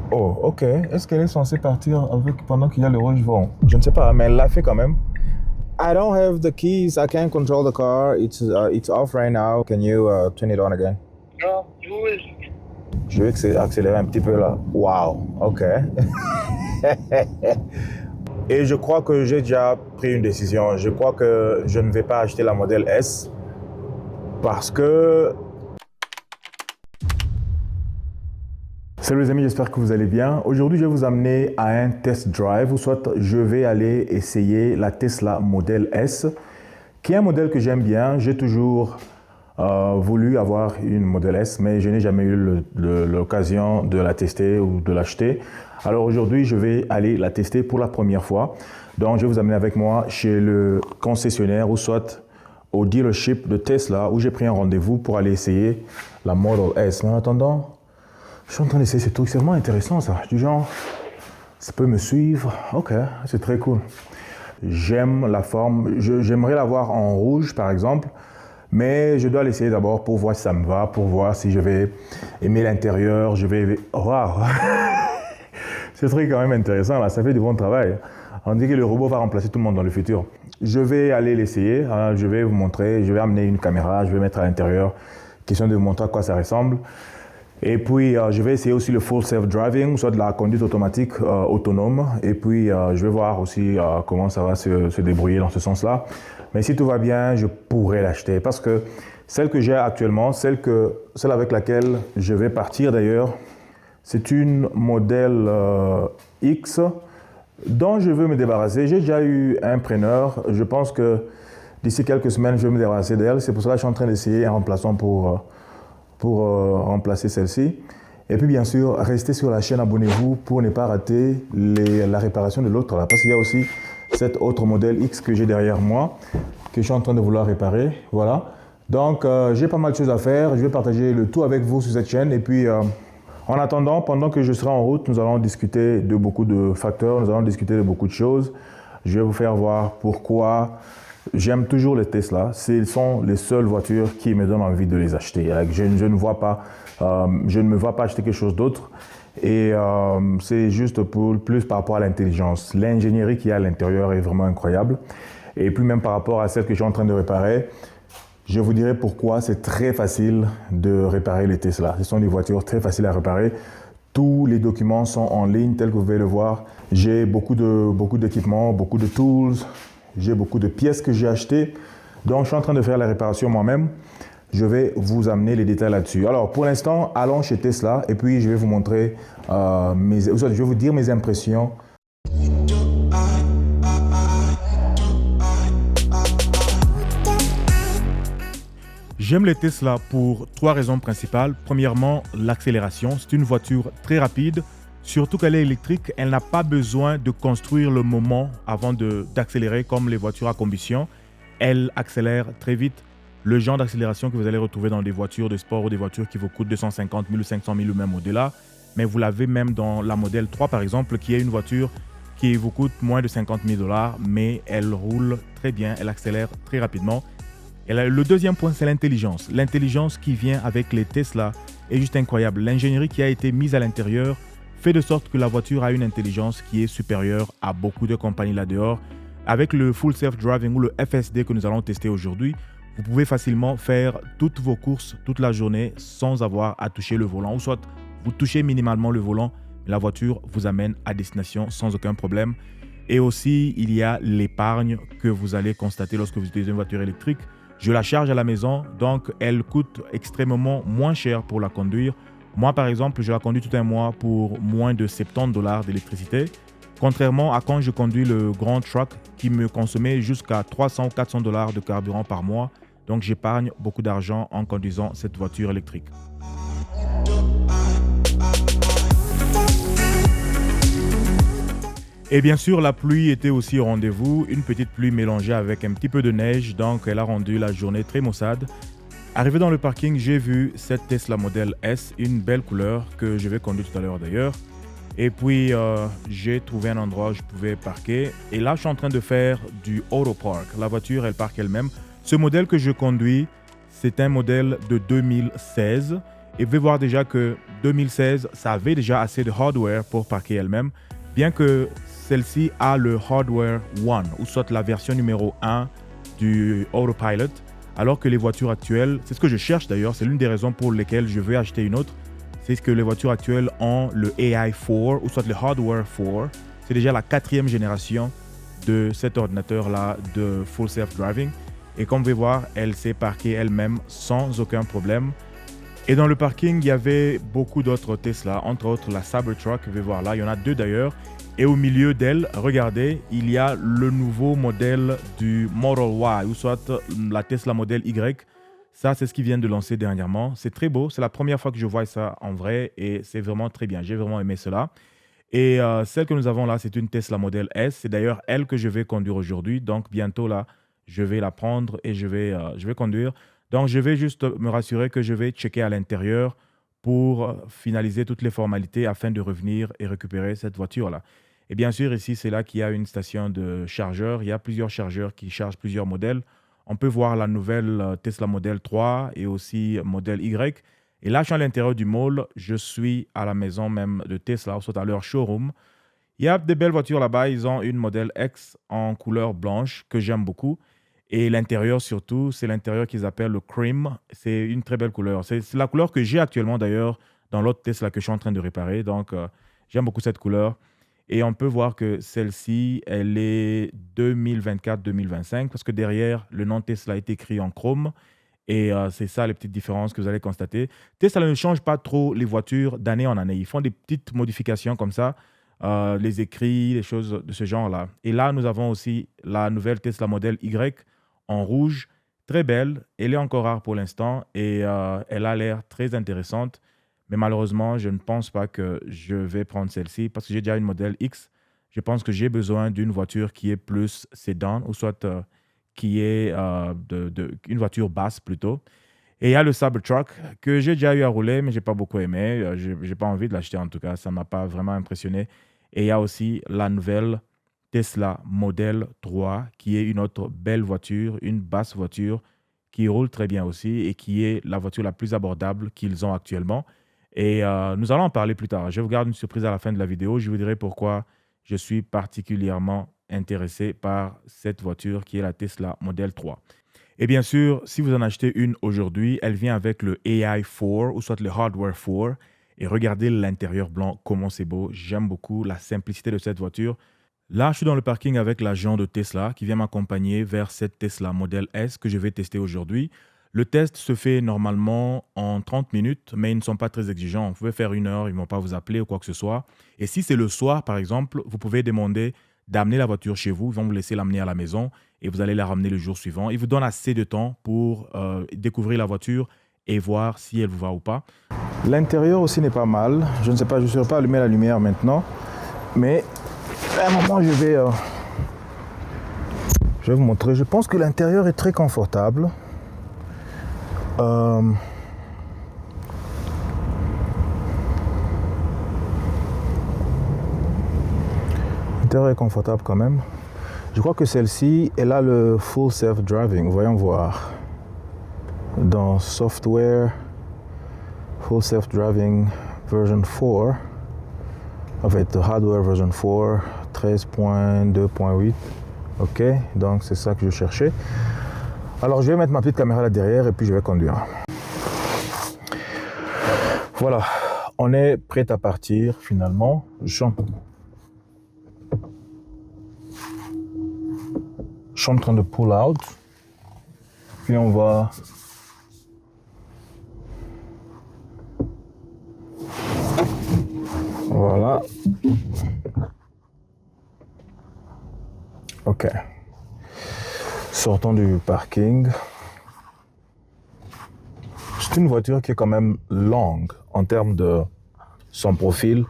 Oh, ok. Est-ce qu'elle est censée partir avec pendant qu'il y a le rouge vent? Je ne sais pas, mais elle l'a fait quand même. I don't have the keys. I can't control the car. It's off right now. Can you turn it on again? No, you will. Je vais accélérer un petit peu là. Wow. Ok. Et je crois que j'ai déjà pris une décision. Je crois que je ne vais pas acheter la modèle S parce que... Salut les amis, j'espère que vous allez bien. Aujourd'hui, je vais vous amener à un test drive, ou soit je vais aller essayer la Tesla Model S, qui est un modèle que j'aime bien. J'ai toujours voulu avoir une Model S, mais je n'ai jamais eu l'occasion de la tester ou de l'acheter. Alors aujourd'hui, je vais aller la tester pour la première fois. Donc, je vais vous amener avec moi chez le concessionnaire ou soit au dealership de Tesla où j'ai pris un rendez-vous pour aller essayer la Model S. Mais en attendant, je suis en train d'essayer ce truc, c'est vraiment intéressant ça. Du genre, ça peut me suivre. Ok, c'est très cool. J'aime la forme, j'aimerais l'avoir en rouge par exemple, mais je dois l'essayer d'abord pour voir si ça me va, pour voir si je vais aimer l'intérieur, je vais... Waouh. Ce truc est quand même intéressant là, ça fait du bon travail. On dit que le robot va remplacer tout le monde dans le futur. Je vais aller l'essayer, hein, je vais vous montrer, je vais amener une caméra, je vais mettre à l'intérieur, question de vous montrer à quoi ça ressemble. Et puis, je vais essayer aussi le full self-driving, soit de la conduite automatique autonome. Et puis, je vais voir aussi comment ça va se débrouiller dans ce sens-là. Mais si tout va bien, je pourrais l'acheter. Parce que celle que j'ai actuellement, celle avec laquelle je vais partir d'ailleurs, c'est une modèle X dont je veux me débarrasser. J'ai déjà eu un preneur. Je pense que d'ici quelques semaines, je vais me débarrasser d'elle. C'est pour ça que je suis en train d'essayer un remplaçant pour remplacer celle-ci. Et puis bien sûr, restez sur la chaîne, abonnez-vous pour ne pas rater la réparation de l'autre là. Parce qu'il y a aussi cet autre modèle X que j'ai derrière moi, que je suis en train de vouloir réparer. Voilà. Donc j'ai pas mal de choses à faire. Je vais partager le tout avec vous sur cette chaîne. Et puis en attendant, pendant que je serai en route, nous allons discuter de beaucoup de facteurs, nous allons discuter de beaucoup de choses. Je vais vous faire voir pourquoi j'aime toujours les Tesla. Ce sont les seules voitures qui me donnent envie de les acheter. Je ne me vois pas acheter quelque chose d'autre. Et c'est juste plus par rapport à l'intelligence. L'ingénierie qu'il y a à l'intérieur est vraiment incroyable. Et puis même par rapport à celle que je suis en train de réparer, je vous dirai pourquoi c'est très facile de réparer les Tesla. Ce sont des voitures très faciles à réparer. Tous les documents sont en ligne, tel que vous pouvez le voir. J'ai beaucoup d'équipements, beaucoup de tools. J'ai beaucoup de pièces que j'ai achetées. Donc, je suis en train de faire la réparation moi-même. Je vais vous amener les détails là-dessus. Alors, pour l'instant, allons chez Tesla et puis je vais vous montrer, je vais vous dire mes impressions. J'aime les Tesla pour trois raisons principales. Premièrement, l'accélération. C'est une voiture très rapide. Surtout qu'elle est électrique, elle n'a pas besoin de construire le moment avant d'accélérer comme les voitures à combustion. Elle accélère très vite. Le genre d'accélération que vous allez retrouver dans des voitures de sport ou des voitures qui vous coûtent 250 000 ou 500 000 ou même au-delà. Mais vous l'avez même dans la modèle 3 par exemple, qui est une voiture qui vous coûte moins de 50 000 $, mais elle roule très bien, elle accélère très rapidement. Et le deuxième point, c'est l'intelligence. L'intelligence qui vient avec les Tesla est juste incroyable. L'ingénierie qui a été mise à l'intérieur fait de sorte que la voiture a une intelligence qui est supérieure à beaucoup de compagnies là-dehors. Avec le Full Self-Driving ou le FSD que nous allons tester aujourd'hui, vous pouvez facilement faire toutes vos courses toute la journée sans avoir à toucher le volant. Ou soit vous touchez minimalement le volant, mais la voiture vous amène à destination sans aucun problème. Et aussi, il y a l'épargne que vous allez constater lorsque vous utilisez une voiture électrique. Je la charge à la maison, donc elle coûte extrêmement moins cher pour la conduire. Moi, par exemple, je la conduis tout un mois pour moins de 70 $ d'électricité. Contrairement à quand je conduis le grand truck qui me consommait jusqu'à 300 ou 400 $ de carburant par mois. Donc, j'épargne beaucoup d'argent en conduisant cette voiture électrique. Et bien sûr, la pluie était aussi au rendez-vous. Une petite pluie mélangée avec un petit peu de neige. Donc, elle a rendu la journée très maussade. Arrivé dans le parking, j'ai vu cette Tesla Model S, une belle couleur que je vais conduire tout à l'heure d'ailleurs. Et puis, j'ai trouvé un endroit où je pouvais parquer. Et là, je suis en train de faire du auto park. La voiture, elle parque elle-même. Ce modèle que je conduis, c'est un modèle de 2016. Et vous pouvez voir déjà que 2016, ça avait déjà assez de hardware pour parquer elle-même, bien que celle-ci a le hardware 1, ou soit la version numéro 1 du Autopilot, alors que les voitures actuelles, c'est ce que je cherche d'ailleurs, c'est l'une des raisons pour lesquelles je veux acheter une autre, c'est que les voitures actuelles ont le AI4, ou soit le Hardware 4. C'est déjà la 4e génération de cet ordinateur-là de Full Self-Driving. Et comme vous pouvez voir, elle s'est parquée elle-même sans aucun problème. Et dans le parking, il y avait beaucoup d'autres Tesla, entre autres la Cybertruck, vous pouvez voir là, il y en a 2 d'ailleurs. Et au milieu d'elle, regardez, il y a le nouveau modèle du Model Y, ou soit la Tesla Model Y. Ça, c'est ce qu'ils viennent de lancer dernièrement. C'est très beau, c'est la première fois que je vois ça en vrai et c'est vraiment très bien. J'ai vraiment aimé cela. Et celle que nous avons là, c'est une Tesla Model S. C'est d'ailleurs elle que je vais conduire aujourd'hui. Donc bientôt là, je vais la prendre et je vais conduire. Donc je vais juste me rassurer que je vais checker à l'intérieur pour finaliser toutes les formalités afin de revenir et récupérer cette voiture-là. Et bien sûr, ici, c'est là qu'il y a une station de chargeur. Il y a plusieurs chargeurs qui chargent plusieurs modèles. On peut voir la nouvelle Tesla Model 3 et aussi Model Y. Et là, je suis à l'intérieur du mall. Je suis à la maison même de Tesla, soit à leur showroom. Il y a des belles voitures là-bas. Ils ont une Model X en couleur blanche que j'aime beaucoup. Et l'intérieur surtout, c'est l'intérieur qu'ils appellent le cream. C'est une très belle couleur. C'est la couleur que j'ai actuellement d'ailleurs dans l'autre Tesla que je suis en train de réparer. Donc, j'aime beaucoup cette couleur. Et on peut voir que celle-ci, elle est 2024-2025 parce que derrière, le nom Tesla est écrit en chrome. Et c'est ça les petites différences que vous allez constater. Tesla ne change pas trop les voitures d'année en année. Ils font des petites modifications comme ça, les écrits, les choses de ce genre-là. Et là, nous avons aussi la nouvelle Tesla Model Y en rouge, très belle. Elle est encore rare pour l'instant et elle a l'air très intéressante. Mais malheureusement, je ne pense pas que je vais prendre celle-ci parce que j'ai déjà une Model X. Je pense que j'ai besoin d'une voiture qui est plus sédan ou soit qui est une voiture basse plutôt. Et il y a le Cybertruck que j'ai déjà eu à rouler, mais je n'ai pas beaucoup aimé. Je n'ai pas envie de l'acheter en tout cas. Ça ne m'a pas vraiment impressionné. Et il y a aussi la nouvelle Tesla Model 3 qui est une autre belle voiture, une basse voiture qui roule très bien aussi et qui est la voiture la plus abordable qu'ils ont actuellement. Et nous allons en parler plus tard. Je vous garde une surprise à la fin de la vidéo. Je vous dirai pourquoi je suis particulièrement intéressé par cette voiture qui est la Tesla Model 3. Et bien sûr, si vous en achetez une aujourd'hui, elle vient avec le AI4 ou soit le Hardware 4. Et regardez l'intérieur blanc, comment c'est beau. J'aime beaucoup la simplicité de cette voiture. Là, je suis dans le parking avec l'agent de Tesla qui vient m'accompagner vers cette Tesla Model S que je vais tester aujourd'hui. Le test se fait normalement en 30 minutes, mais ils ne sont pas très exigeants. Vous pouvez faire 1 heure, ils ne vont pas vous appeler ou quoi que ce soit. Et si c'est le soir, par exemple, vous pouvez demander d'amener la voiture chez vous. Ils vont vous laisser l'amener à la maison et vous allez la ramener le jour suivant. Ils vous donnent assez de temps pour découvrir la voiture et voir si elle vous va ou pas. L'intérieur aussi n'est pas mal. Je ne sais pas, je ne saurais pas allumer la lumière maintenant. Mais à un moment, je vais vous montrer. Je pense que l'intérieur est très confortable. L'intérieur est confortable quand même. Je crois que celle-ci, elle a le Full Self-Driving. Voyons voir. Dans Software, Full Self-Driving version 4. En fait, Hardware version 4, 13.2.8. Ok, donc c'est ça que je cherchais. Alors je vais mettre ma petite caméra là derrière et puis je vais conduire. Voilà, on est prêt à partir finalement. Je suis en train de pull out. Puis on va... Voilà. Ok. Sortons du parking. C'est une voiture qui est quand même longue en termes de son profil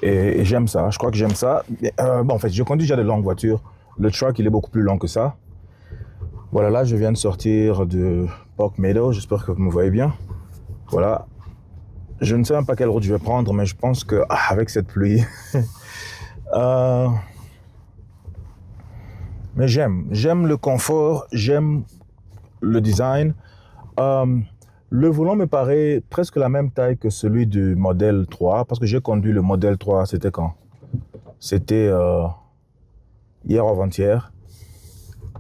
et j'aime ça. Je crois que j'aime ça. En fait, je conduis déjà de longues voitures. Le truck, il est beaucoup plus long que ça. Voilà, là, je viens de sortir de Park Meadow. J'espère que vous me voyez bien. Voilà. Je ne sais même pas quelle route je vais prendre, mais je pense que avec cette pluie, mais j'aime le confort, j'aime le design. Le volant me paraît presque la même taille que celui du modèle 3, parce que j'ai conduit le modèle 3, c'était quand? C'était hier ou avant-hier,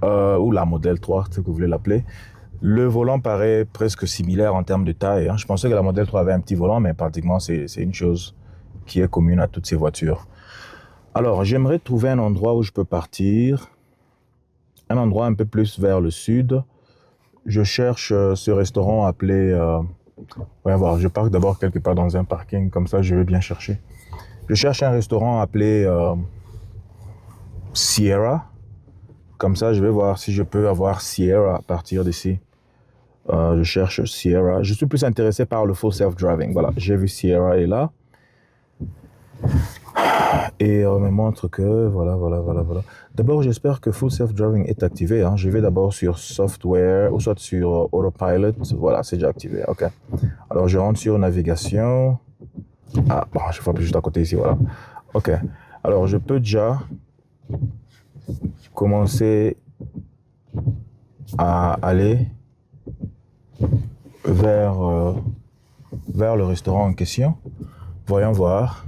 ou la modèle 3, ce que vous voulez l'appeler. Le volant paraît presque similaire en termes de taille. Hein. Je pensais que la modèle 3 avait un petit volant, mais pratiquement c'est une chose qui est commune à toutes ces voitures. Alors, j'aimerais trouver un endroit où je peux partir, un endroit un peu plus vers le sud. Je cherche ce restaurant appelé... voyons voir, je parque d'abord quelque part dans un parking, comme ça je vais bien chercher. Je cherche un restaurant appelé Sierra. Comme ça, je vais voir si je peux avoir Sierra à partir d'ici. Je cherche Sierra. Je suis plus intéressé par le full self-driving. Voilà, j'ai vu Sierra est là. Et on me montre que, voilà. D'abord, j'espère que full self-driving est activé. Hein. Je vais d'abord sur software ou soit sur autopilot. Voilà, c'est déjà activé. OK. Alors, je rentre sur navigation. Ah, bon, je vois juste à côté ici, voilà. OK. Alors, je peux déjà commencer à aller vers le restaurant en question. Voyons voir.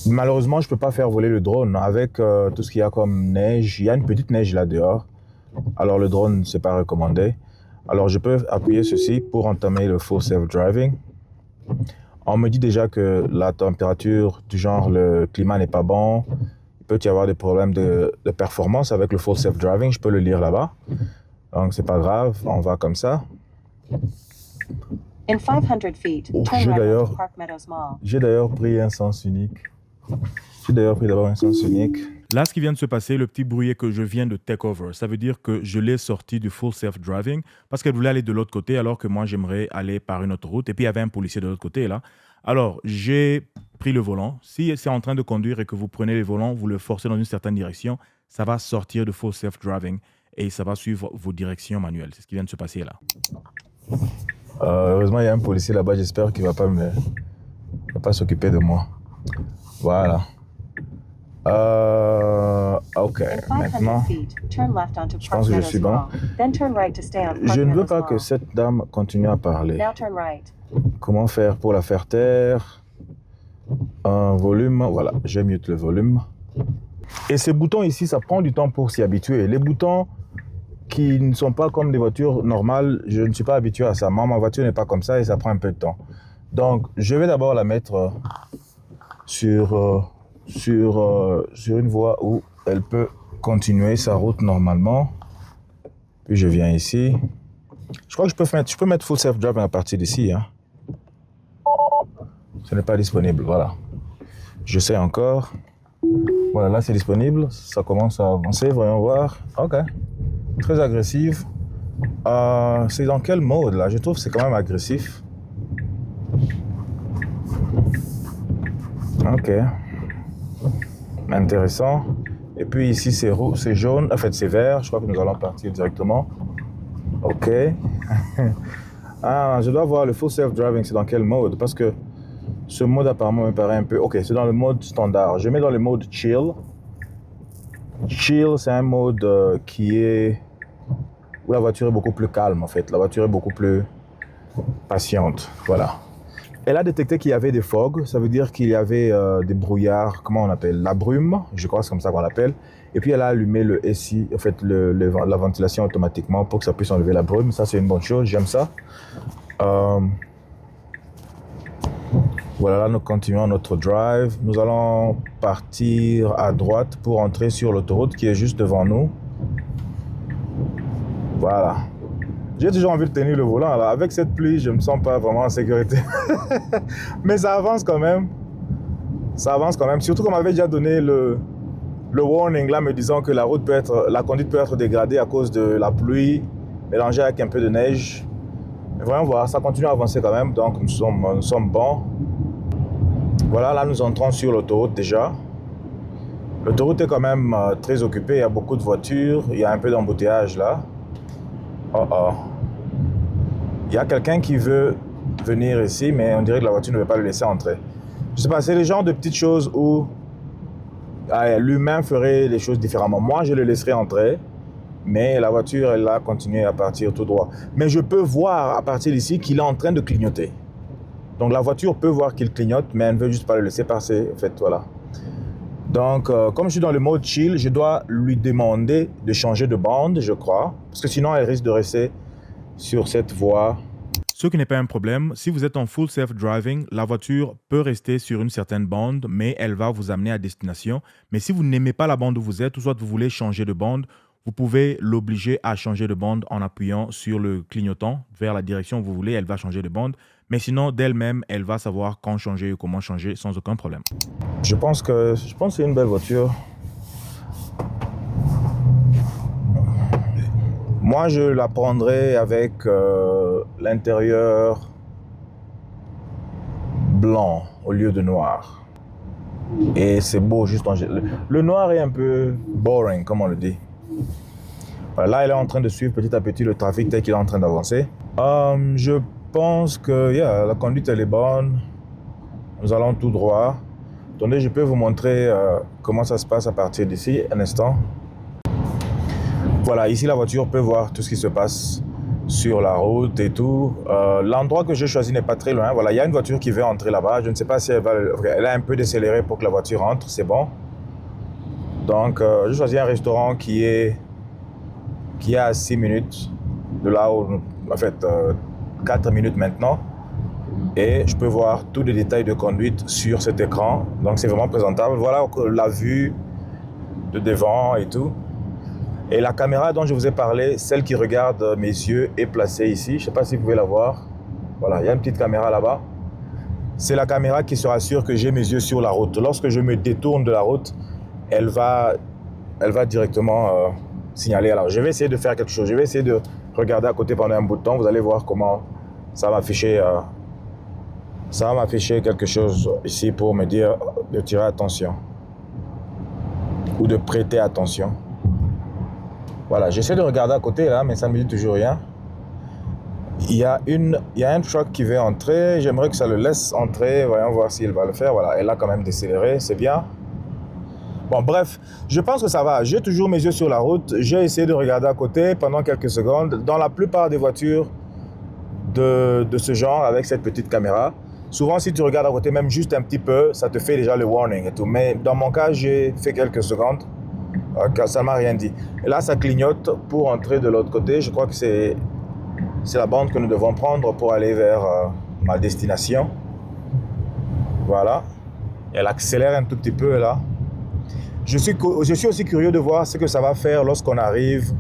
Malheureusement, je ne peux pas faire voler le drone avec tout ce qu'il y a comme neige. Il y a une petite neige là dehors. Alors, le drone, ce n'est pas recommandé. Alors, je peux appuyer ceci pour entamer le full self-driving. On me dit déjà que la température, du genre le climat n'est pas bon. Il peut y avoir des problèmes de performance avec le full self-driving. Je peux le lire là-bas. Donc, c'est pas grave. On va comme ça. In 500 feet, turn right onto Park Meadows Mall. J'ai d'ailleurs pris un sens unique. Là, ce qui vient de se passer, le petit bruit que je viens de take over, ça veut dire que je l'ai sorti du full self-driving parce qu'elle voulait aller de l'autre côté alors que moi, j'aimerais aller par une autre route. Et puis, il y avait un policier de l'autre côté là. Alors, j'ai pris le volant. Si c'est en train de conduire et que vous prenez le volant, vous le forcez dans une certaine direction, ça va sortir de full self-driving et ça va suivre vos directions manuelles. C'est ce qui vient de se passer là. Heureusement, il y a un policier là-bas. J'espère qu'il ne va pas s'occuper de moi. Voilà. OK. Maintenant, je pense que je suis bon. Je ne veux pas que cette dame continue à parler. Comment faire pour la faire taire? Volume. Voilà, j'ai mute le volume. Et ces boutons ici, ça prend du temps pour s'y habituer. Les boutons qui ne sont pas comme des voitures normales, je ne suis pas habitué à ça. Moi, ma voiture n'est pas comme ça et ça prend un peu de temps. Donc, je vais d'abord la mettre sur une voie où elle peut continuer sa route normalement. Puis je viens ici. Je crois que je peux mettre full self-driving à partir d'ici. Hein. Ce n'est pas disponible, voilà. Je sais encore. Voilà, là c'est disponible. Ça commence à avancer, voyons voir. OK. Très agressif. C'est dans quel mode là? Je trouve que c'est quand même agressif. OK. Intéressant. Et puis ici c'est jaune, en fait c'est vert. Je crois que nous allons partir directement. OK. Je dois voir le full self-driving, c'est dans quel mode? Parce que ce mode apparemment me paraît un peu... OK, c'est dans le mode standard. Je mets dans le mode chill. Chill, c'est un mode où la voiture est beaucoup plus calme en fait. La voiture est beaucoup plus patiente. Voilà. Elle a détecté qu'il y avait des fogs, ça veut dire qu'il y avait des brouillards, comment on appelle? La brume, je crois que c'est comme ça qu'on l'appelle. Et puis elle a allumé le SI, en fait la ventilation automatiquement pour que ça puisse enlever la brume. Ça c'est une bonne chose, j'aime ça. Voilà, là nous continuons notre drive. Nous allons partir à droite pour entrer sur l'autoroute qui est juste devant nous. Voilà. J'ai toujours envie de tenir le volant. Alors, avec cette pluie, je ne me sens pas vraiment en sécurité. Mais ça avance quand même. Ça avance quand même. Surtout qu'on m'avait déjà donné le warning là, me disant que la conduite peut être dégradée à cause de la pluie, mélangée avec un peu de neige. Mais voyons voir, ça continue à avancer quand même. Donc, nous sommes bons. Voilà, là, nous entrons sur l'autoroute déjà. L'autoroute est quand même très occupée. Il y a beaucoup de voitures. Il y a un peu d'embouteillage là. Il y a quelqu'un qui veut venir ici, mais on dirait que la voiture ne veut pas le laisser entrer. Je sais pas, c'est le genre de petites choses où l'humain ferait les choses différemment. Moi, je le laisserai entrer mais la voiture, elle a continué à partir tout droit. Mais je peux voir à partir d'ici qu'il est en train de clignoter. Donc la voiture peut voir qu'il clignote, mais elle ne veut juste pas le laisser passer. En fait, voilà. Donc, comme je suis dans le mode chill, je dois lui demander de changer de bande, je crois, parce que sinon, elle risque de rester sur cette voie. Ce qui n'est pas un problème. Si vous êtes en full self-driving, la voiture peut rester sur une certaine bande, mais elle va vous amener à destination. Mais si vous n'aimez pas la bande où vous êtes, ou soit vous voulez changer de bande, vous pouvez l'obliger à changer de bande en appuyant sur le clignotant vers la direction où vous voulez. Elle va changer de bande. Mais sinon, d'elle-même, elle va savoir quand changer ou comment changer sans aucun problème. Je pense que c'est une belle voiture. Moi, je la prendrais avec l'intérieur blanc au lieu de noir. Et c'est beau, juste en... Le noir est un peu boring, comme on le dit. Voilà, là, elle est en train de suivre petit à petit le trafic tel qu'il est en train d'avancer. Je pense que la conduite, elle est bonne. Nous allons tout droit. Attendez, je peux vous montrer comment ça se passe à partir d'ici, un instant. Voilà, ici, la voiture peut voir tout ce qui se passe sur la route et tout. L'endroit que j'ai choisi n'est pas très loin. Voilà, il y a une voiture qui veut entrer là-bas. Je ne sais pas si elle a un peu décéléré pour que la voiture entre. C'est bon. Donc, j'ai choisi un restaurant qui est à 6 minutes de là où, en fait, 4 minutes maintenant. Et je peux voir tous les détails de conduite sur cet écran. Donc, c'est vraiment présentable. Voilà la vue de devant et tout. Et la caméra dont je vous ai parlé, celle qui regarde mes yeux, est placée ici. Je ne sais pas si vous pouvez la voir. Voilà, il y a une petite caméra là-bas. C'est la caméra qui se rassure que j'ai mes yeux sur la route. Lorsque je me détourne de la route, elle va directement signaler. Alors, je vais essayer de faire quelque chose. Je vais essayer de regarder à côté pendant un bout de temps. Vous allez voir comment ça va m'afficher. Ça va m'afficher quelque chose ici pour me dire de tirer attention ou de prêter attention. Voilà, j'essaie de regarder à côté là, mais ça ne me dit toujours rien. Il y a un truck qui veut entrer. J'aimerais que ça le laisse entrer. Voyons voir s'il va le faire. Voilà, elle a quand même décéléré, c'est bien. Bon, bref, je pense que ça va. J'ai toujours mes yeux sur la route. J'ai essayé de regarder à côté pendant quelques secondes. Dans la plupart des voitures de ce genre, avec cette petite caméra, souvent si tu regardes à côté, même juste un petit peu, ça te fait déjà le warning et tout. Mais dans mon cas, j'ai fait quelques secondes. Ça ne m'a rien dit. Et là, ça clignote pour entrer de l'autre côté. Je crois que c'est la bande que nous devons prendre pour aller vers ma destination. Voilà. Elle accélère un tout petit peu là. Je suis aussi curieux de voir ce que ça va faire lorsqu'on arrive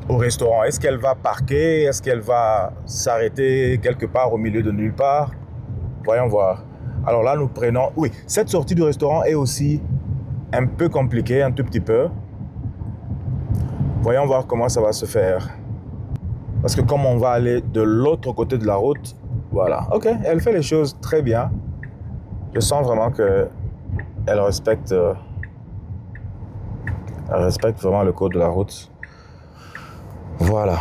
au restaurant. Est-ce qu'elle va parquer? Est-ce qu'elle va s'arrêter quelque part au milieu de nulle part? Voyons voir. Alors là, nous prenons... Oui, cette sortie du restaurant est aussi un peu compliquée, un tout petit peu. Voyons voir comment ça va se faire. Parce que comme on va aller de l'autre côté de la route, voilà. Ok, elle fait les choses très bien. Je sens vraiment qu'elle respecte vraiment le code de la route. Voilà.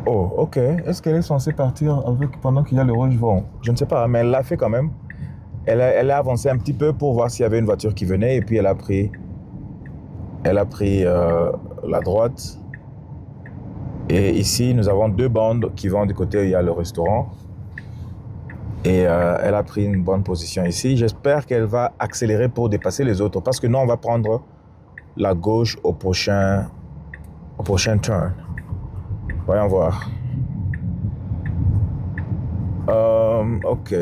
Oh, ok. Est-ce qu'elle est censée partir pendant qu'il y a le rouge? Bon, je ne sais pas, mais elle l'a fait quand même. Elle a avancé un petit peu pour voir s'il y avait une voiture qui venait et puis elle a pris la droite. Et ici, nous avons deux bandes qui vont du côté où il y a le restaurant. Et elle a pris une bonne position ici. J'espère qu'elle va accélérer pour dépasser les autres parce que nous, on va prendre la gauche au prochain turn. Voyons voir. Ok.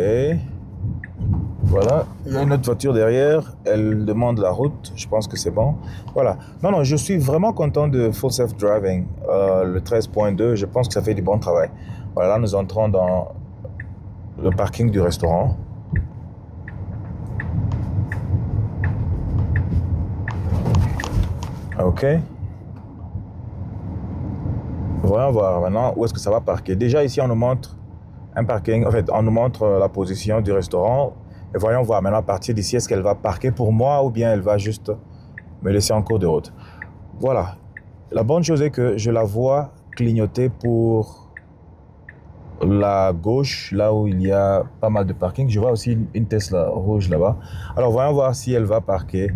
Voilà. Il y a une autre voiture derrière. Elle demande la route. Je pense que c'est bon. Voilà. Non, je suis vraiment content de Full Self Driving. Le 13.2, je pense que ça fait du bon travail. Voilà, là, nous entrons dans le parking du restaurant. Ok. Voyons voir maintenant où est-ce que ça va parquer. Déjà ici, on nous montre un parking. En fait, on nous montre la position du restaurant. Et voyons voir maintenant à partir d'ici, est-ce qu'elle va parquer pour moi ou bien elle va juste me laisser en cours de route. Voilà. La bonne chose est que je la vois clignoter pour la gauche, là où il y a pas mal de parking. Je vois aussi une Tesla rouge là-bas. Alors, voyons voir si elle va parquer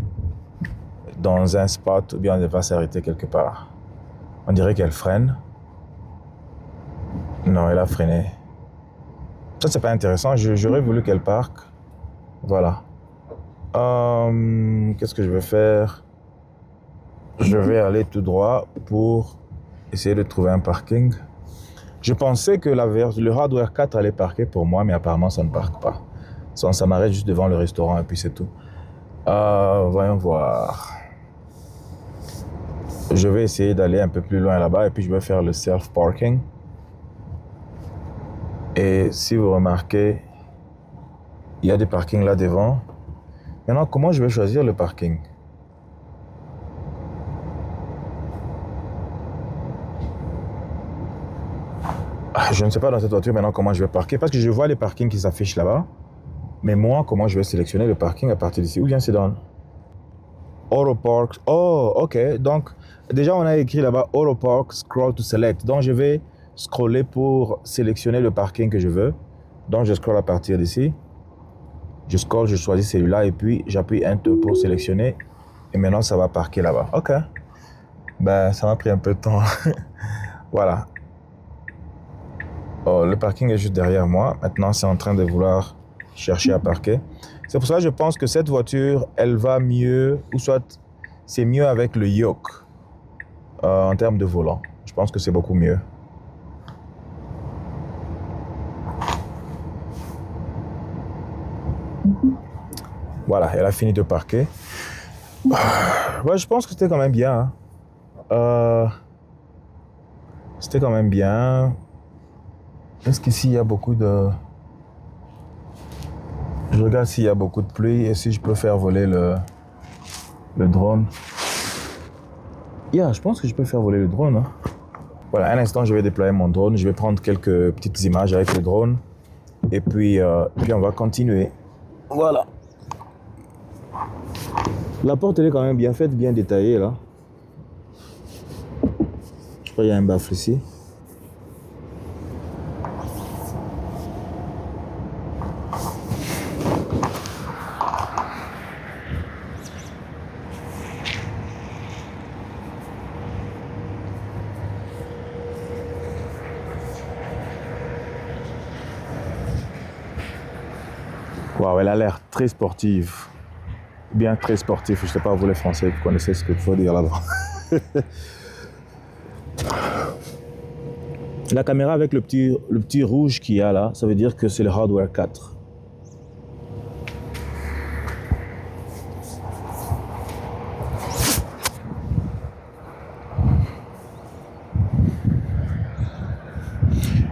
dans un spot ou bien elle va s'arrêter quelque part. On dirait qu'elle freine. Non, elle a freiné. Ça, c'est pas intéressant. J'aurais voulu qu'elle parque. Voilà. Qu'est-ce que je vais faire? Je vais aller tout droit pour essayer de trouver un parking. Je pensais que le Hardware 4 allait parquer pour moi, mais apparemment, ça ne parque pas. Ça m'arrête juste devant le restaurant et puis c'est tout. Voyons voir. Je vais essayer d'aller un peu plus loin là-bas et puis je vais faire le self-parking. Et si vous remarquez, il y a des parkings là devant. Maintenant, comment je vais choisir le parking? Je ne sais pas dans cette voiture maintenant comment je vais parquer parce que je vois les parkings qui s'affichent là-bas. Mais moi, comment je vais sélectionner le parking à partir d'ici? Ou bien c'est dans Auto Park. Oh, ok. Donc, déjà, on a écrit là-bas Auto Park, scroll to select. Donc, je vais scroller pour sélectionner le parking que je veux. Donc, je scroll à partir d'ici. Je scroll, je choisis celui-là et puis j'appuie Enter pour sélectionner. Et maintenant, ça va parquer là-bas. Ok. Ben, ça m'a pris un peu de temps. Voilà. Oh, le parking est juste derrière moi. Maintenant, c'est en train de vouloir chercher à parquer. C'est pour ça que je pense que cette voiture, elle va mieux, ou soit c'est mieux avec le yoke en termes de volant. Je pense que c'est beaucoup mieux. Voilà, elle a fini de parquer. Ouais, je pense que c'était quand même bien. C'était quand même bien. Est-ce qu'ici il y a beaucoup de... Je regarde s'il y a beaucoup de pluie et si je peux faire voler le drone. Je pense que je peux faire voler le drone. Hein. Voilà, un instant, je vais déployer mon drone. Je vais prendre quelques petites images avec le drone. Et puis on va continuer. Voilà. La porte, elle est quand même bien faite, bien détaillée, là. Je crois qu'il y a un baffle ici. Waouh, elle a l'air très sportive. Bien très sportif. Je ne sais pas, vous les Français, vous connaissez ce qu'il faut dire là-bas. La caméra avec le petit rouge qu'il y a là, ça veut dire que c'est le Hardware 4.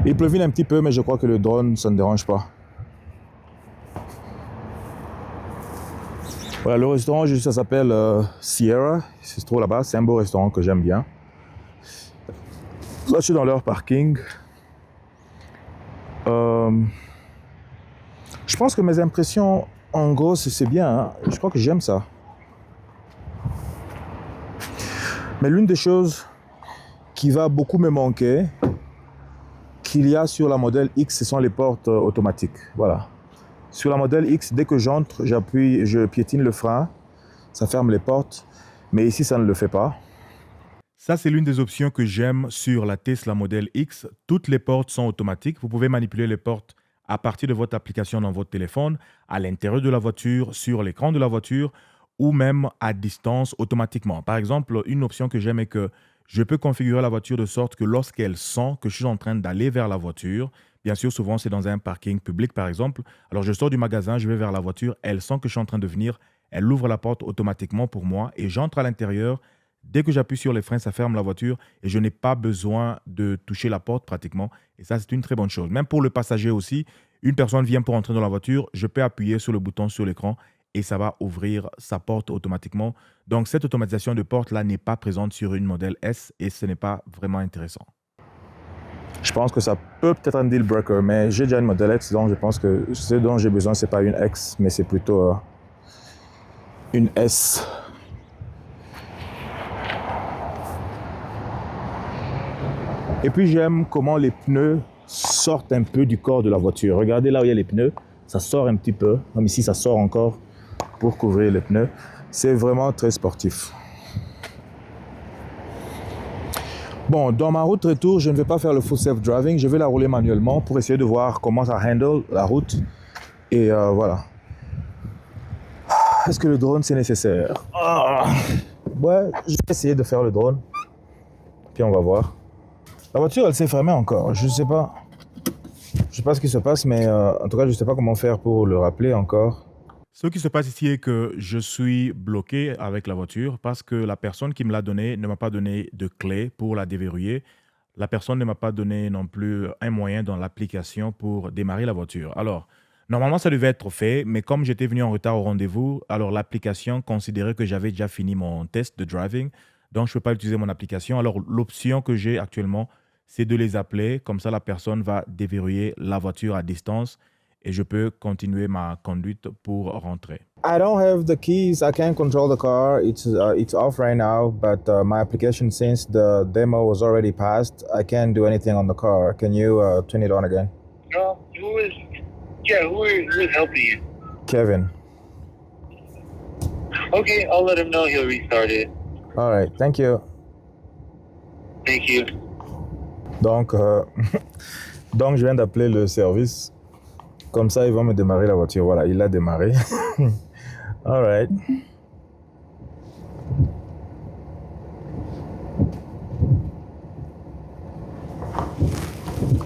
Il pleuvine un petit peu, mais je crois que le drone, ça ne dérange pas. Voilà, le restaurant, ça s'appelle Sierra. C'est trop là-bas. C'est un beau restaurant que j'aime bien. Là, je suis dans leur parking. Je pense que mes impressions, en gros, c'est bien. Hein. Je crois que j'aime ça. Mais l'une des choses qui va beaucoup me manquer, qu'il y a sur la modèle X, ce sont les portes automatiques. Voilà. Sur la modèle X, dès que j'entre, je piétine le frein, ça ferme les portes, mais ici, ça ne le fait pas. Ça, c'est l'une des options que j'aime sur la Tesla Model X. Toutes les portes sont automatiques. Vous pouvez manipuler les portes à partir de votre application dans votre téléphone, à l'intérieur de la voiture, sur l'écran de la voiture, ou même à distance automatiquement. Par exemple, une option que j'aime est que je peux configurer la voiture de sorte que lorsqu'elle sent que je suis en train d'aller vers la voiture, bien sûr, souvent, c'est dans un parking public, par exemple. Alors, je sors du magasin, je vais vers la voiture. Elle sent que je suis en train de venir. Elle ouvre la porte automatiquement pour moi et j'entre à l'intérieur. Dès que j'appuie sur les freins, ça ferme la voiture et je n'ai pas besoin de toucher la porte pratiquement. Et ça, c'est une très bonne chose. Même pour le passager aussi, une personne vient pour entrer dans la voiture, je peux appuyer sur le bouton sur l'écran et ça va ouvrir sa porte automatiquement. Donc, cette automatisation de porte-là n'est pas présente sur une modèle S et ce n'est pas vraiment intéressant. Je pense que ça peut être un deal breaker, mais j'ai déjà une modèle X, donc je pense que ce dont j'ai besoin, ce n'est pas une X, mais c'est plutôt une S. Et puis j'aime comment les pneus sortent un peu du corps de la voiture. Regardez là où il y a les pneus, ça sort un petit peu, comme ici ça sort encore pour couvrir les pneus. C'est vraiment très sportif. Bon, dans ma route retour, je ne vais pas faire le full self-driving. Je vais la rouler manuellement pour essayer de voir comment ça handle la route. Et voilà. Est-ce que le drone, c'est nécessaire? Ouais, je vais essayer de faire le drone. Puis on va voir. La voiture, elle s'est fermée encore. Je sais pas. Je sais pas ce qui se passe, mais en tout cas, je sais pas comment faire pour le rappeler encore. Ce qui se passe ici est que je suis bloqué avec la voiture parce que la personne qui me l'a donné ne m'a pas donné de clé pour la déverrouiller. La personne ne m'a pas donné non plus un moyen dans l'application pour démarrer la voiture. Alors, normalement, ça devait être fait, mais comme j'étais venu en retard au rendez-vous, alors l'application considérait que j'avais déjà fini mon test de driving, donc je ne peux pas utiliser mon application. Alors, l'option que j'ai actuellement, c'est de les appeler. Comme ça, la personne va déverrouiller la voiture à distance et je peux continuer ma conduite pour rentrer. I don't have the keys. I can't control the car. It's off right now, but my application, since the demo was already passed, I can't do anything on the car. Can you turn it on again? Who is helping you? Kevin. Okay, I'll let him know. He'll restart it. All right, thank you. Thank you. Donc, donc je viens d'appeler le service. Comme ça, ils vont me démarrer la voiture. Voilà, il l'a démarré. All right.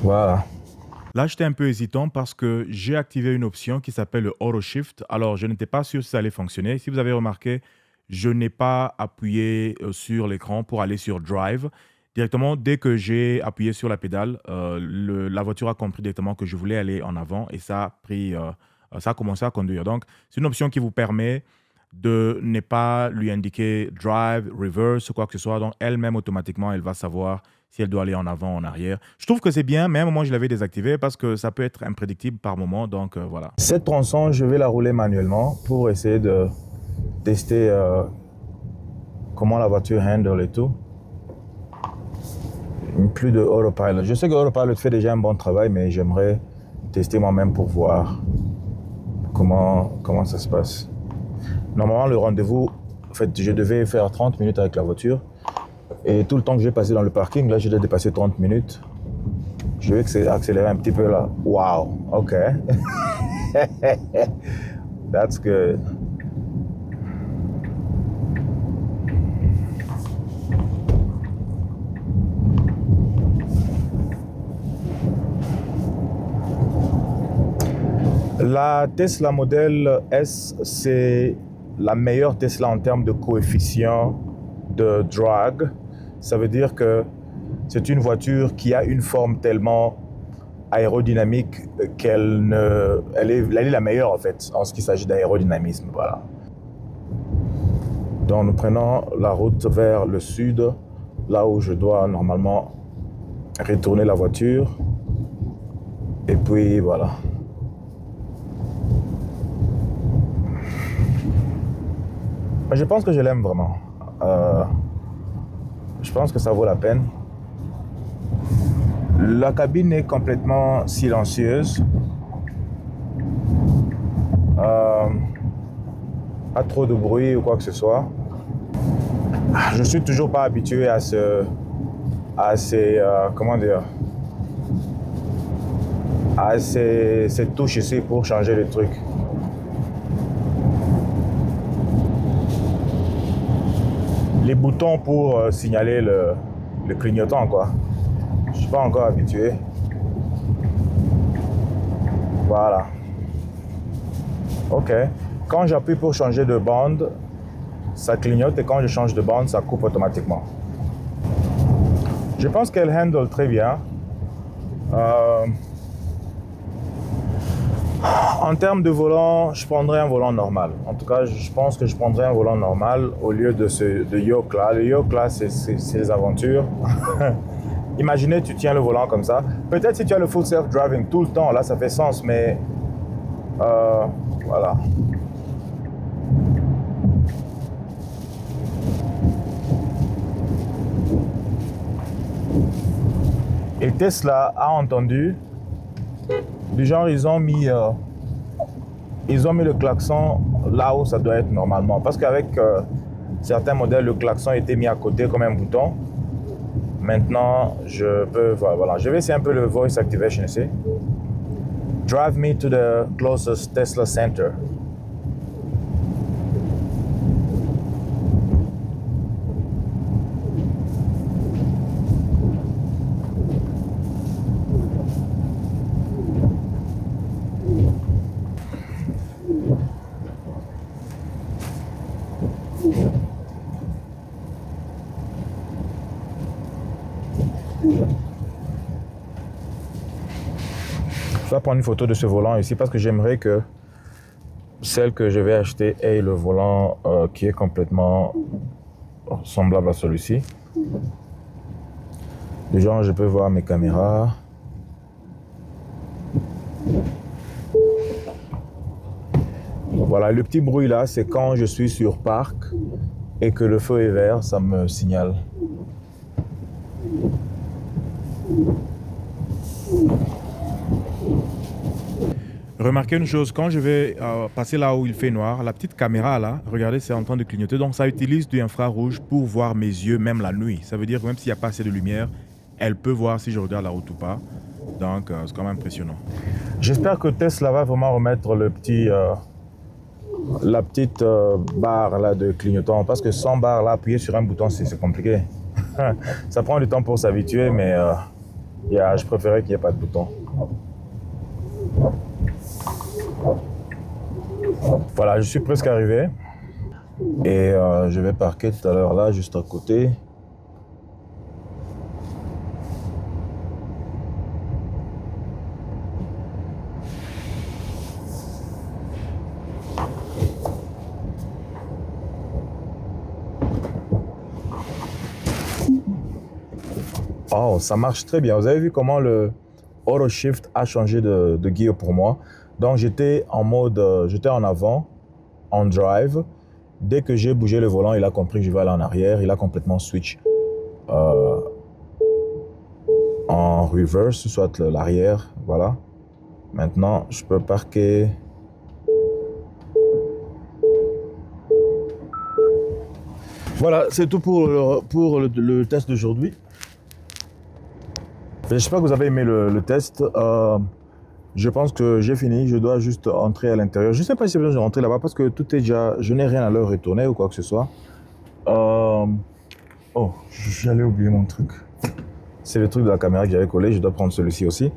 Voilà. Là, j'étais un peu hésitant parce que j'ai activé une option qui s'appelle le Auto Shift. Alors, je n'étais pas sûr si ça allait fonctionner. Si vous avez remarqué, je n'ai pas appuyé sur l'écran pour aller sur Drive. Directement, dès que j'ai appuyé sur la pédale, la voiture a compris directement que je voulais aller en avant et ça a commencé à conduire. Donc, c'est une option qui vous permet de ne pas lui indiquer drive, reverse, quoi que ce soit. Donc, elle-même, automatiquement, elle va savoir si elle doit aller en avant ou en arrière. Je trouve que c'est bien, mais à un moment, je l'avais désactivé parce que ça peut être imprédictible par moment. Donc, voilà. Cette tronçon, je vais la rouler manuellement pour essayer de tester comment la voiture handle et tout. Plus de Autopilot. Je sais que Autopilot fait déjà un bon travail, mais j'aimerais tester moi-même pour voir comment ça se passe. Normalement, le rendez-vous, en fait, je devais faire 30 minutes avec la voiture. Et tout le temps que j'ai passé dans le parking, là, j'ai déjà dépassé 30 minutes. Je vais accélérer un petit peu là. Wow, OK. That's good. La Tesla Model S, c'est la meilleure Tesla en termes de coefficient de drag. Ça veut dire que c'est une voiture qui a une forme tellement aérodynamique qu'elle est la meilleure en fait, en ce qui s'agit d'aérodynamisme. Voilà. Donc nous prenons la route vers le sud, là où je dois normalement retourner la voiture. Et puis voilà. Je pense que je l'aime vraiment. Je pense que ça vaut la peine. La cabine est complètement silencieuse. Pas trop de bruit ou quoi que ce soit. Je suis toujours pas habitué à ces touches ici pour changer les trucs. Les boutons pour signaler le clignotant, quoi. Je suis pas encore habitué. Voilà. OK. Quand j'appuie pour changer de bande, ça clignote et quand je change de bande, ça coupe automatiquement. Je pense qu'elle handle très bien. En termes de volant, je prendrais un volant normal. En tout cas, je pense que je prendrais un volant normal au lieu de yoke là. Le yoke là, c'est les aventures. Imaginez, tu tiens le volant comme ça. Peut-être si tu as le full self-driving tout le temps, là, ça fait sens, mais voilà. Et Tesla a entendu. Du genre, ils ont mis le klaxon là où ça doit être normalement. Parce qu'avec certains modèles, le klaxon était mis à côté comme un bouton. Maintenant, je peux voir. Voilà, je vais essayer un peu le voice activation ici. Drive me to the closest Tesla center. Je vais prendre une photo de ce volant ici parce que j'aimerais que celle que je vais acheter ait le volant qui est complètement semblable à celui-ci. Déjà, je peux voir mes caméras. Voilà, le petit bruit là, c'est quand je suis sur parc et que le feu est vert, ça me signale. Remarquez une chose, quand je vais passer là où il fait noir, la petite caméra là, regardez, c'est en train de clignoter. Donc ça utilise du infrarouge pour voir mes yeux, même la nuit. Ça veut dire que même s'il n'y a pas assez de lumière, elle peut voir si je regarde la route ou pas. Donc c'est quand même impressionnant. J'espère que Tesla va vraiment remettre la petite barre là de clignotant. Parce que sans barre là, appuyer sur un bouton, c'est compliqué. Ça prend du temps pour s'habituer, mais je préférais qu'il n'y ait pas de bouton. Voilà, je suis presque arrivé et je vais parquer tout à l'heure là, juste à côté. Oh, ça marche très bien. Vous avez vu comment le Auto Shift a changé de gear pour moi. Donc j'étais en mode, j'étais en avant, en drive. Dès que j'ai bougé le volant, il a compris que je vais aller en arrière. Il a complètement switch en reverse, soit l'arrière. Voilà. Maintenant, je peux parquer. Voilà, c'est tout pour le test d'aujourd'hui. J'espère que vous avez aimé le test. Je pense que j'ai fini. Je dois juste entrer à l'intérieur. Je ne sais pas si j'ai besoin de rentrer là-bas parce que tout est déjà... Je n'ai rien à leur retourner ou quoi que ce soit. Oh, j'allais oublier mon truc. C'est le truc de la caméra que j'avais collé. Je dois prendre celui-ci aussi.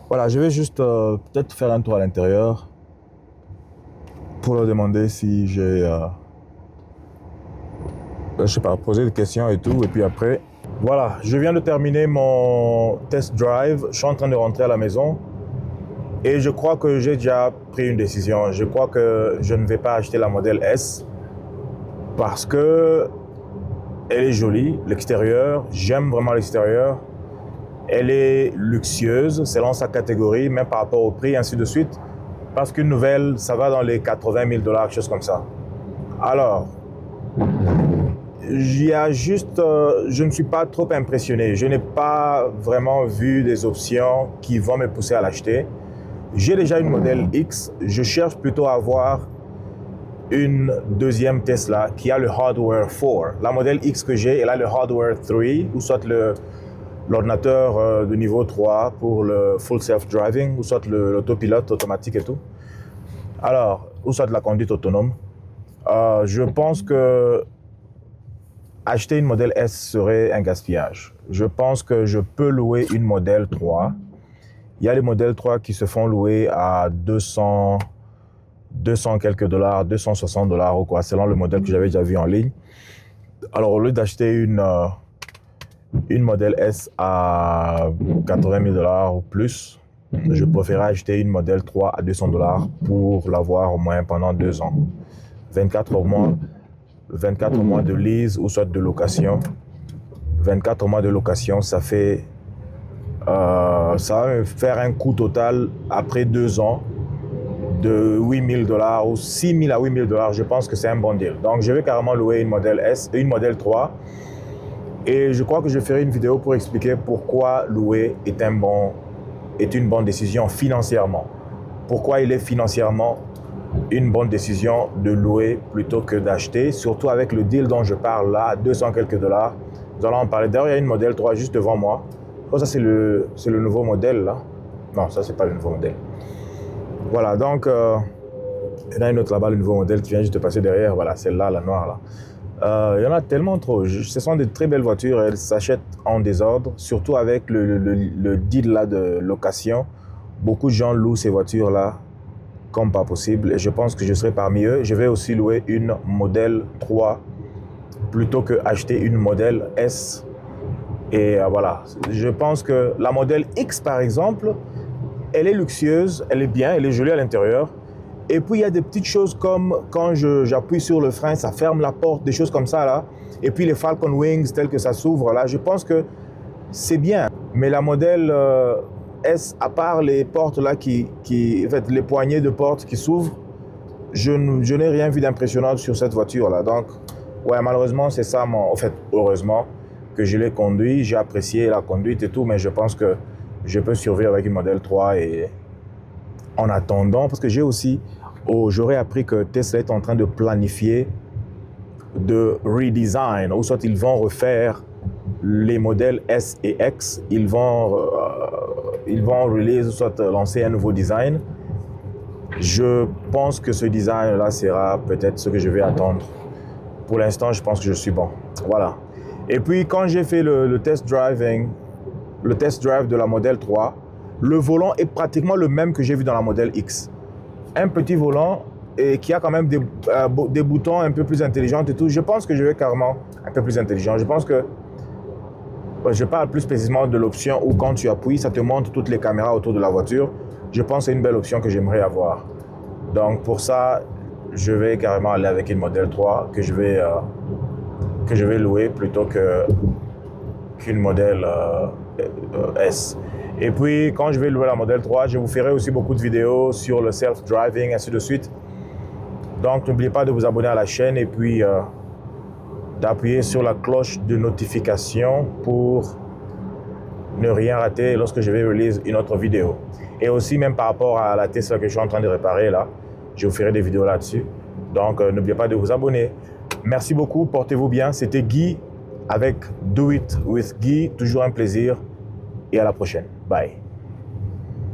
Voilà, je vais juste peut-être faire un tour à l'intérieur pour leur demander si j'ai... je sais pas, poser des questions et tout. Et puis après... Voilà, je viens de terminer mon test drive. Je suis en train de rentrer à la maison. Et je crois que j'ai déjà pris une décision. Je crois que je ne vais pas acheter la modèle S parce que elle est jolie, l'extérieur. J'aime vraiment l'extérieur. Elle est luxueuse selon sa catégorie, même par rapport au prix, ainsi de suite. Parce qu'une nouvelle, ça va dans les 80 000 $, quelque chose comme ça. Alors, il y a juste, je ne suis pas trop impressionné. Je n'ai pas vraiment vu des options qui vont me pousser à l'acheter. J'ai déjà une modèle X. Je cherche plutôt à avoir une deuxième Tesla qui a le hardware 4. La modèle X que j'ai, elle a le hardware 3, ou soit l'ordinateur de niveau 3 pour le full self-driving, ou soit l'autopilote automatique et tout. Alors, ou soit la conduite autonome. Je pense que acheter une modèle S serait un gaspillage. Je pense que je peux louer une modèle 3. Il y a les modèles 3 qui se font louer à 200 quelques dollars, 260 $ ou quoi, selon le modèle que j'avais déjà vu en ligne. Alors, au lieu d'acheter une modèle S à 80 000 $ ou plus, je préférais acheter une modèle 3 à 200 $ pour l'avoir au moins pendant 2 ans. 24 mois de lease ou soit de location. 24 mois de location, ça fait... ça va me faire un coût total après 2 ans de 8 000 $ ou 6 000 à 8 000 $. Je pense que c'est un bon deal. Donc, je vais carrément louer une modèle S, une modèle 3. Et je crois que je ferai une vidéo pour expliquer pourquoi louer est une bonne décision financièrement. Pourquoi il est financièrement une bonne décision de louer plutôt que d'acheter, surtout avec le deal dont je parle là, 200 quelques $. Nous allons en parler. D'ailleurs, il y a une modèle 3 juste devant moi. Oh, ça, c'est le nouveau modèle, là. Non, ça, c'est pas le nouveau modèle. Voilà, donc, il y en a une autre là-bas, le nouveau modèle qui vient juste de passer derrière. Voilà, celle-là, la noire, là. Il y en a tellement trop. Ce sont de très belles voitures. Elles s'achètent en désordre, surtout avec le deal là de location. Beaucoup de gens louent ces voitures-là comme pas possible. Et je pense que je serai parmi eux. Je vais aussi louer une modèle 3 plutôt que acheter une modèle S. Et voilà, je pense que la modèle X, par exemple, elle est luxueuse, elle est bien, elle est jolie à l'intérieur. Et puis, il y a des petites choses comme quand j'appuie sur le frein, ça ferme la porte, des choses comme ça, là. Et puis, les Falcon Wings, telles que ça s'ouvre, là, je pense que c'est bien. Mais la modèle S, à part les portes, là, en fait, les poignées de porte qui s'ouvrent, je n'ai rien vu d'impressionnant sur cette voiture-là. Donc, ouais, malheureusement, c'est ça, en fait, heureusement que je l'ai conduit. J'ai apprécié la conduite et tout, mais je pense que je peux survivre avec une modèle 3 et en attendant, parce que j'aurais appris que Tesla est en train de planifier de redesign, ou soit ils vont refaire les modèles S et X, ils vont release, soit lancer un nouveau design. Je pense que ce design-là sera peut-être ce que je vais attendre. Pour l'instant, je pense que je suis bon. Voilà. Et puis, quand j'ai fait le test drive de la modèle 3, le volant est pratiquement le même que j'ai vu dans la modèle X. Un petit volant et qui a quand même des boutons un peu plus intelligents et tout. Je pense que je vais carrément un peu plus intelligent. Je pense que je parle plus précisément de l'option où quand tu appuies, ça te montre toutes les caméras autour de la voiture. Je pense que c'est une belle option que j'aimerais avoir. Donc pour ça, je vais carrément aller avec une modèle 3 que je vais louer plutôt qu'une modèle S. Et puis, quand je vais louer la modèle 3, je vous ferai aussi beaucoup de vidéos sur le self-driving, ainsi de suite. Donc, n'oubliez pas de vous abonner à la chaîne et puis d'appuyer sur la cloche de notification pour ne rien rater lorsque je vais release une autre vidéo. Et aussi, même par rapport à la Tesla que je suis en train de réparer là, je vous ferai des vidéos là-dessus. Donc, n'oubliez pas de vous abonner. Merci beaucoup, portez-vous bien. C'était Guy avec Do It with Guy. Toujours un plaisir et à la prochaine. Bye.